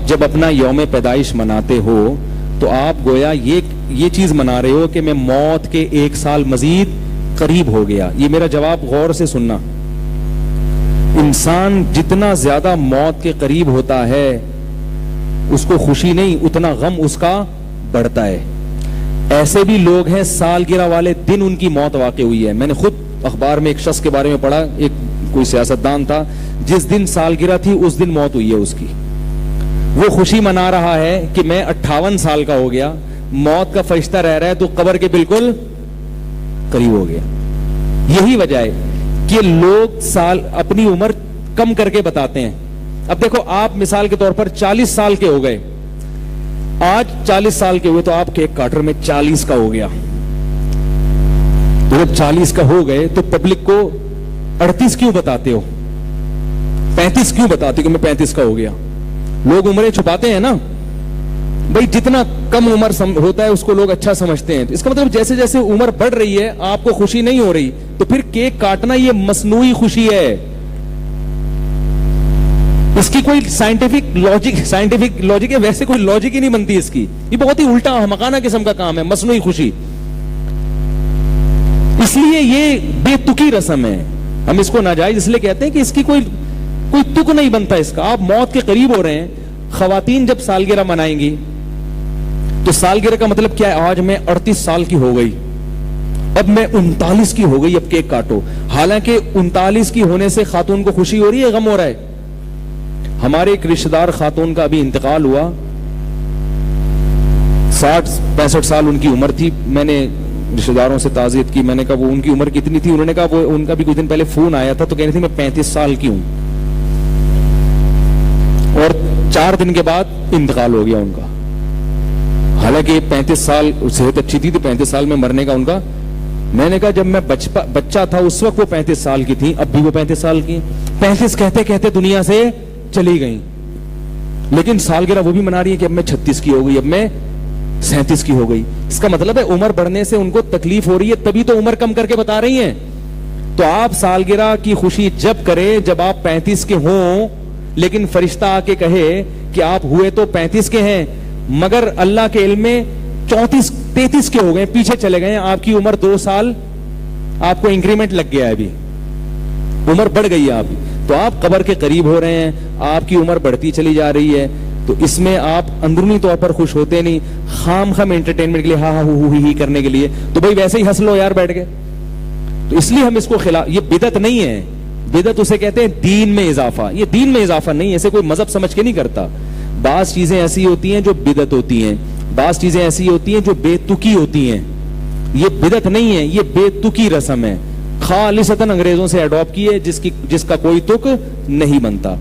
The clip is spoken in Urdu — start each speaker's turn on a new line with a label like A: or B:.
A: جب اپنا یوم پیدائش مناتے ہو تو آپ گویا یہ چیز منا رہے ہو کہ میں موت کے 1 سال مزید قریب ہو گیا. یہ میرا جواب غور سے سننا. انسان جتنا زیادہ موت کے قریب ہوتا ہے اس کو خوشی نہیں, اتنا غم اس کا بڑھتا ہے. ایسے بھی لوگ ہیں سالگرہ والے دن ان کی موت واقع ہوئی ہے. میں نے خود اخبار میں ایک شخص کے بارے میں پڑھا, ایک کوئی سیاستدان تھا, جس دن سالگرہ تھی اس دن موت ہوئی ہے اس کی. وہ خوشی منا رہا ہے کہ میں 58 سال کا ہو گیا, موت کا فرشتہ رہ رہا ہے تو قبر کے بالکل قریب ہو گیا. یہی وجہ ہے کہ لوگ اپنی عمر کم کر کے بتاتے ہیں. اب دیکھو, آپ مثال کے طور پر 40 سال کے ہو گئے, آج 40 سال کے ہوئے تو آپ کیک کاٹر میں 40 کا ہو گیا. تو جب 40 کا ہو گئے تو پبلک کو 38 کیوں بتاتے ہو, 35 کیوں بتاتے کہ میں 35 کا ہو گیا؟ لوگ عمریں چھپاتے ہیں نا بھائی, جتنا کم عمر ہوتا ہے اس کو لوگ اچھا سمجھتے ہیں. اس کا مطلب جیسے جیسے عمر بڑھ رہی ہے آپ کو خوشی نہیں ہو رہی, تو پھر کیک کاٹنا یہ مصنوعی خوشی ہے. اس کی کوئی سائنٹیفک لاجک ہے, ویسے کوئی لاجک ہی نہیں بنتی اس کی. یہ بہت ہی الٹا احمقانہ قسم کا کام ہے, مصنوعی خوشی. اس لیے یہ بے تکی رسم ہے. ہم اس کو ناجائز اس لیے کہتے ہیں کہ اس کی کوئی تک نہیں بنتا اس کا. آپ موت کے قریب ہو رہے ہیں. خواتین جب سالگرہ منائیں گی تو سالگرہ کا مطلب کیا ہے؟ آج میں 38 سال کی ہو گئی, اب میں 39 کی ہو گئی, اب کیک کاٹو. حالانکہ 39 کی ہونے سے خاتون کو خوشی ہو رہی ہے, غم ہو رہا ہے. ہمارے ایک رشتہ دار خاتون کا ابھی انتقال ہوا, 60-65 سال ان کی عمر تھی. میں نے رشتہ داروں سے تعزیت کی, میں نے کہا وہ ان کی عمر کتنی تھی؟ انہوں نے کہا وہ ان کا بھی کچھ دن پہلے فون آیا تھا تو کہہ رہی تھی میں 35 سال کی ہوں, اور 4 دن کے بعد انتقال ہو گیا ان کا. حالانکہ 35 سال صحت اچھی تھی تو 35 سال میں مرنے کا ان کا. میں نے کہا جب میں بچہ تھا اس وقت وہ 35 سال کی تھی, اب بھی وہ 35 سال کی. 35 کہتے کہتے دنیا سے چلی گئی, لیکن سالگرہ وہ بھی منا رہی ہے کہ اب میں 36 کی ہو گئی, اب میں 37 کی ہو گئی. اس کا مطلب ہے عمر بڑھنے سے ان کو تکلیف ہو رہی ہے, تبھی تو عمر کم کر کے بتا رہی ہیں. تو آپ سالگرہ کی خوشی جب کریں جب آپ 35 کے ہوں, لیکن فرشتہ آ کے کہے کہ آپ ہوئے تو 35 کے ہیں مگر اللہ کے علم میں 34-33 کے ہو گئے, پیچھے چلے گئے, آپ کی عمر 2 سال آپ کو انکریمنٹ لگ گیا ہے, ابھی عمر بڑھ گئی ہے آپ, تو آپ قبر کے قریب ہو رہے ہیں, آپ کی عمر بڑھتی چلی جا رہی ہے. تو اس میں آپ اندرونی طور پر خوش ہوتے نہیں, خام انٹرٹینمنٹ کے لیے ہاں ہی کرنے کے لیے, تو بھائی ویسے ہی ہنس لو یار بیٹھ کے. تو اس لیے ہم اس کو خلاف, یہ بدعت نہیں ہے. بدعت اسے کہتے ہیں دین میں اضافہ. یہ دین میں اضافہ نہیں, ایسے کوئی مذہب سمجھ کے نہیں کرتا. بعض چیزیں ایسی ہوتی ہیں جو بدعت ہوتی ہیں, بعض چیزیں ایسی ہوتی ہیں جو بے تکی ہوتی ہیں. یہ بدعت نہیں ہے, یہ بے تکی رسم ہے, خالصتاً انگریزوں سے اڈاپٹ کی ہے, جس کا کوئی تک نہیں بنتا.